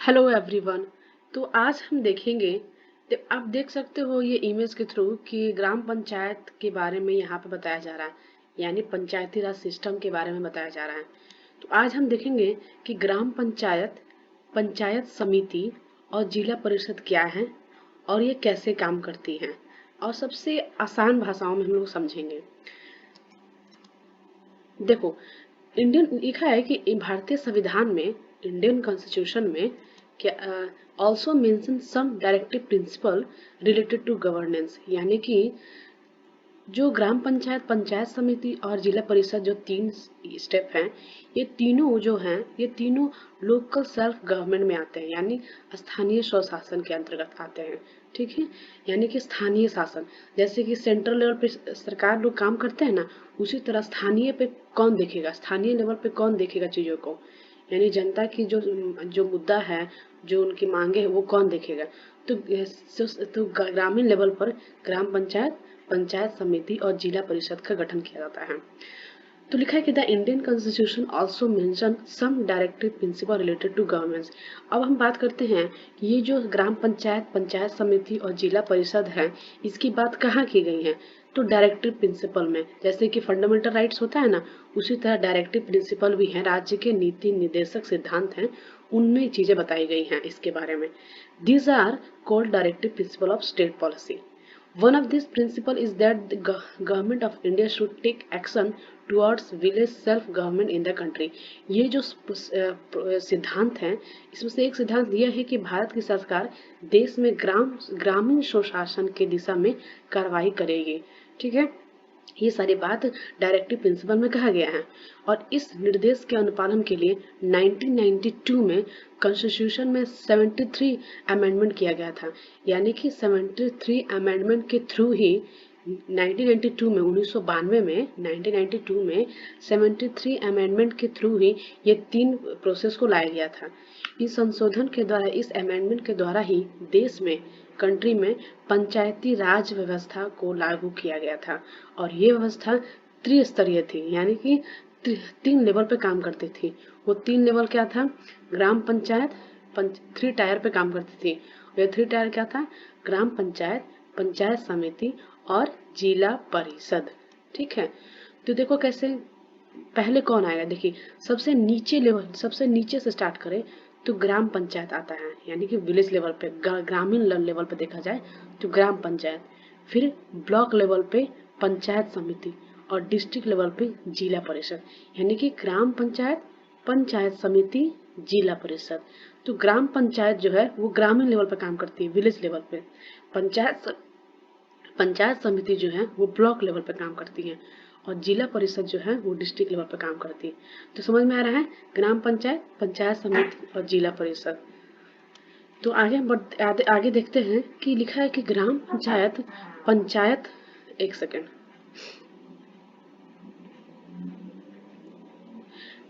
Hello everyone. तो आज हम देखेंगे। तो आप देख सकते हो ये इमेज के थ्रू कि ग्राम पंचायत के बारे में यहाँ पे बताया जा रहा है, यानी पंचायती राज सिस्टम के बारे में बताया जा रहा है। तो आज हम देखेंगे कि ग्राम पंचायत, पंचायत समिति और जिला परिषद क्या है और ये कैसे काम करती हैं, और सबसे आसान भाषाओं में हम लोग समझेंगे। देखो, इंडियन लिखा है कि भारतीय संविधान में, इंडियन कॉन्स्टिट्यूशन में क्या also mention some directive principle related to governance, यानी कि जो ग्राम पंचायत, पंचायत समिति और जिला परिषद जो तीन स्टेप हैं, ये तीनों जो हैं ये तीनों लोकल सेल्फ गवर्नमेंट में आते हैं, यानी स्थानीय स्वशासन के अंतर्गत आते हैं। ठीक है, यानी कि स्थानीय शासन, जैसे कि सेंट्रल लेवल पे सरकार लोग काम करते हैं ना, उसी तरह स्थानीय पे कौन देखेगा, स्थानीय लेवल पे कौन देखेगा चीजों को, यानी जनता की जो जो मुद्दा है, जो उनकी मांगे है, वो कौन देखेगा। तो ग्रामीण लेवल पर ग्राम पंचायत, पंचायत समिति और जिला परिषद का गठन किया जाता है। तो लिखा है कि the Indian constitution also mention some directive principle related to governance. अब हम बात करते हैं कि ये जो ग्राम पंचायत, पंचायत समिति और जिला परिषद है, इसकी बात कहाँ की गई है। तो डायरेक्टिव प्रिंसिपल में, जैसे कि फंडामेंटल राइट्स होता है ना, उसी तरह डायरेक्टिव प्रिंसिपल भी है, राज्य के नीति निर्देशक सिद्धांत हैं, उनमें चीजें बताई गई हैं इसके बारे में। These are called directive principle of state policy. One of these principles is that the government of India should take action towards village self-government in the country। ये जो सिद्धांत हैं, इसमें से एक सिद्धांत यह है कि भारत की सरकार देश में ग्रामीण स्वशासन की दिशा में कार्रवाई करेगी। ठीक है, ये सारी बात डायरेक्टिव प्रिंसिपल में कहा गया है। और इस निर्देश के अनुपालन के लिए 1992 में कॉन्स्टिट्यूशन में 73 अमेंडमेंट किया गया था, यानी कि 73 अमेंडमेंट के थ्रू ही 1992 में 1992 में 73 अमेंडमेंट के थ्रू ही ये तीन प्रोसेस को लाया गया था। इस संशोधन के द्वारा, इस अमेंडमेंट के द्वारा ही देश में, कंट्री में पंचायती राज व्यवस्था को लागू किया गया था। और ये व्यवस्था त्रिस्तरीय थी, यानी कि तीन लेवल पे काम करती थी। वो तीन लेवल क्या था? ग्राम पंचायत, थ्री टायर पे काम करती थी। ये थ्री टायर क्या था? ग्राम पंचायत, पंचायत समिति और जिला परिषद। ठीक है, तो देखो कैसे पहले कौन आएगा। देखिए, सबसे नीचे लेवल, सबसे नीचे से स्टार्ट करें तो ग्राम पंचायत आता है, यानी कि विलेज लेवल पे, ग्रामीण लेवल पे देखा जाए तो ग्राम पंचायत। फिर ब्लॉक लेवल पे पंचायत समिति और डिस्ट्रिक्ट लेवल पे जिला परिषद, यानी कि ग्राम पंचायत, पंचायत समिति, जिला परिषद। तो ग्राम पंचायत जो है वो ग्रामीण लेवल पे काम करती है, विलेज लेवल पे। पंचायत पंचायत समिति जो है वो ब्लॉक लेवल पे काम करती है, और जिला परिषद जो है वो डिस्ट्रिक्ट लेवल पे काम करती है। तो समझ में आ रहा है, ग्राम पंचायत, पंचायत समिति और जिला परिषद। तो आगे देखते हैं कि लिखा है कि ग्राम पंचायत, पंचायत, एक सेकेंड,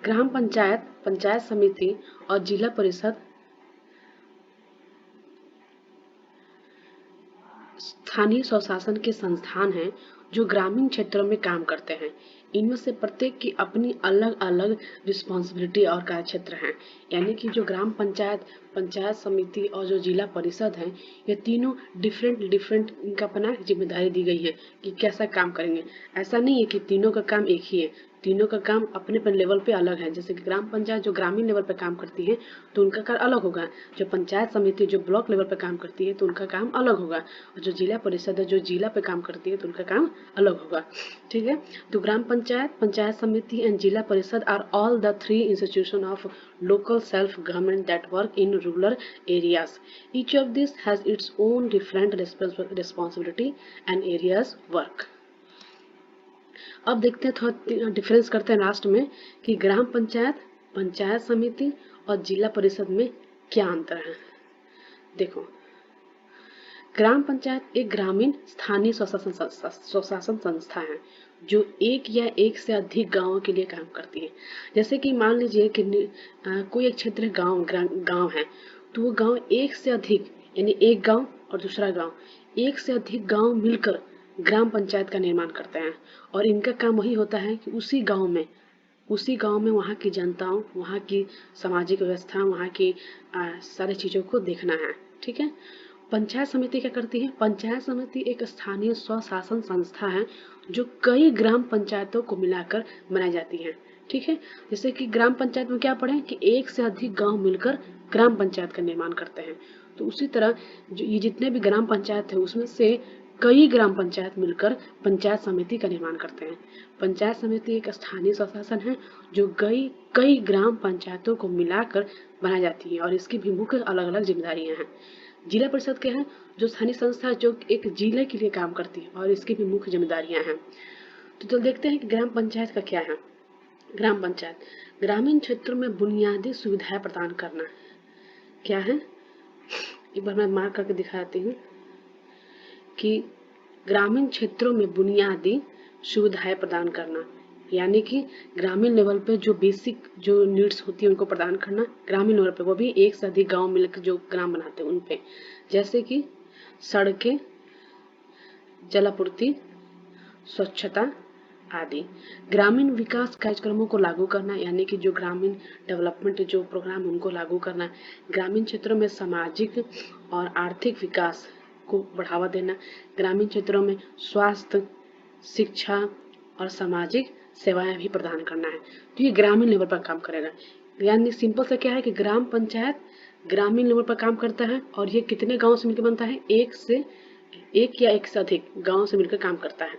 ग्राम पंचायत, पंचायत समिति और जिला परिषद स्थानीय स्वशासन के संस्थान हैं जो ग्रामीण क्षेत्रों में काम करते हैं। इनमें से प्रत्येक की अपनी अलग अलग रिस्पॉन्सिबिलिटी और कार्यक्षेत्र हैं, यानी कि जो ग्राम पंचायत, पंचायत समिति और जो जिला परिषद हैं, ये तीनों डिफरेंट डिफरेंट इनका अपना जिम्मेदारी दी गई है कि कैसा काम करेंगे। ऐसा नहीं है कि तीनों का काम एक ही है, तीनों का काम अपने अपने लेवल पे अलग है। जैसे कि ग्राम पंचायत जो ग्रामीण लेवल पे काम करती है तो उनका कार्य अलग होगा, जो पंचायत समिति जो ब्लॉक लेवल पे काम करती है तो उनका काम अलग होगा, और जो जिला परिषद है जो जिला पे काम करती है तो उनका काम अलग होगा। ठीक है, तो ग्राम पंचायत, पंचायत समिति and zila parishad are all the three institution of local self-government that work in rural areas. Each of these has its own different responsibility and areas work. अब देखते हैं, थोड़ा डिफरेंस करते हैं लास्ट में कि ग्राम पंचायत, पंचायत समिति और जिला परिषद में क्या अंतर है। देखो, ग्राम पंचायत एक ग्रामीण स्थानीय स्वशासन संस्था है जो एक या एक से अधिक गांवों के लिए काम करती है। जैसे कि मान लीजिए कि कोई एक क्षेत्र गांव है, तो वो गांव एक से अधिक, यानी एक गांव और दूसरा गांव, एक से अधिक गांव मिलकर ग्राम पंचायत का निर्माण करते हैं। और इनका काम वही होता है कि उसी गांव में उसी गांव में वहाँ की जनताओं, वहाँ की सामाजिक व्यवस्था, वहाँ की सारी चीज़ों को देखना है। ठीक है। पंचायत समिति क्या करती है? पंचायत समिति एक स्थानीय स्वशासन संस्था है जो कई ग्राम पंचायतों को मिलाकर बनाई जाती है। ठीक है। जैसे कि ग्राम पंचायत में क्या पढ़े कि एक से अधिक गांव मिलकर ग्राम पंचायत का निर्माण करते हैं। तो उसी तरह जो ये जितने भी ग्राम पंचायत है उसमें से कई ग्राम पंचायत मिलकर पंचायत समिति का निर्माण करते हैं। पंचायत समिति एक स्थानीय स्वशासन है जो कई ग्राम पंचायतों को मिलाकर बनाई जाती है और इसकी भी मुख्य अलग अलग जिम्मेदारियां हैं। जिला परिषद क्या है? जो स्थानीय संस्था है जो एक जिले के लिए काम करती है और इसकी भी मुख्य जिम्मेदारियां हैं। तो चल देखते हैं कि ग्राम पंचायत का क्या है। ग्राम पंचायत ग्रामीण क्षेत्रों में बुनियादी सुविधाएं प्रदान करना क्या है? एक बार मैं मार्क करके दिखाती हूँ कि ग्रामीण क्षेत्रों में बुनियादी सुविधाएं प्रदान करना, यानी कि ग्रामीण लेवल पे जो बेसिक जो नीड्स होती है उनको प्रदान करना। ग्रामीण लेवल पे वो भी एक से अधिक गांव मिलकर जो ग्राम बनाते हैं उन पे, जैसे कि सड़कें, जलापूर्ति, स्वच्छता आदि। ग्रामीण विकास कार्यक्रमों को लागू करना, यानी कि जो ग्रामीण डेवलपमेंट जो प्रोग्राम उनको लागू करना। ग्रामीण क्षेत्रों में सामाजिक और आर्थिक विकास को बढ़ावा देना। ग्रामीण क्षेत्रों में स्वास्थ्य, शिक्षा और सामाजिक सेवाएं भी प्रदान करना है। तो ये ग्रामीण लेवल पर काम करेगा। यानी सिंपल सा क्या है कि ग्राम पंचायत ग्रामीण लेवल पर काम करता है और ये कितने गांव से मिलकर बनता है? एक या एक से अधिक गांव से मिलकर काम करता है।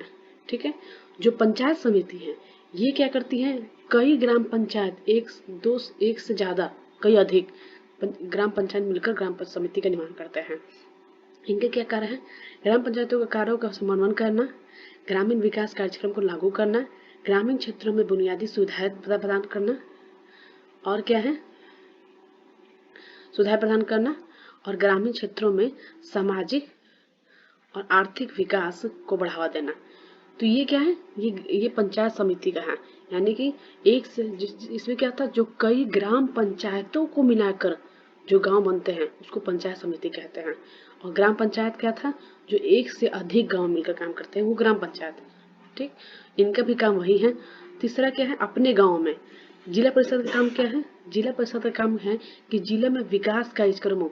ठीक है। जो पंचायत समिति है ये क्या करती है? कई ग्राम पंचायत एक से ज्यादा कई अधिक ग्राम पंचायत मिलकर ग्राम समिति का निर्माण करते हैं। इनके क्या कार्य है? ग्राम पंचायतों के कार्यों का समन्वय करना, ग्रामीण विकास कार्यक्रम को लागू करना, ग्रामीण क्षेत्रों में बुनियादी सुविधाएं प्रदान करना और क्या है? सुविधाएं प्रदान करना और ग्रामीण क्षेत्रों में सामाजिक और आर्थिक विकास को बढ़ावा देना। तो ये क्या है? ये पंचायत समिति का है। यानी कि एक से इसमें क्या था? जो कई ग्राम पंचायतों को मिलाकर जो गांव बनते हैं उसको पंचायत समिति कहते हैं। और ग्राम पंचायत क्या था? जो एक से अधिक गांव मिलकर काम करते हैं वो ग्राम पंचायत। ठीक। इनका भी काम वही है। तीसरा क्या है? अपने गांव में जिला परिषद का काम क्या है? जिला परिषद का काम है कि जिले में विकास कार्यक्रमों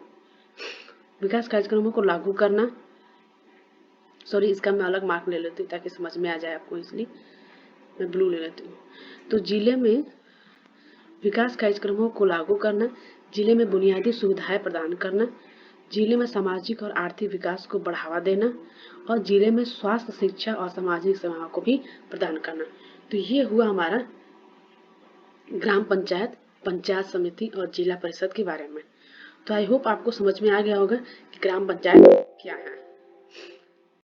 को लागू करना। सॉरी, इसका मैं अलग मार्क ले लेती हूँ ताकि समझ में आ जाए आपको, इसलिए मैं ब्लू ले लेती हूँ। तो जिले में विकास कार्यक्रमों को लागू करना, जिले में बुनियादी सुविधाएं प्रदान करना, जिले में सामाजिक और आर्थिक विकास को बढ़ावा देना और जिले में स्वास्थ्य, शिक्षा और सामाजिक सेवाओं को भी प्रदान करना। तो ये हुआ हमारा ग्राम पंचायत, पंचायत समिति और जिला परिषद के बारे में। तो आई होप आपको समझ में आ गया होगा कि ग्राम पंचायत क्या है।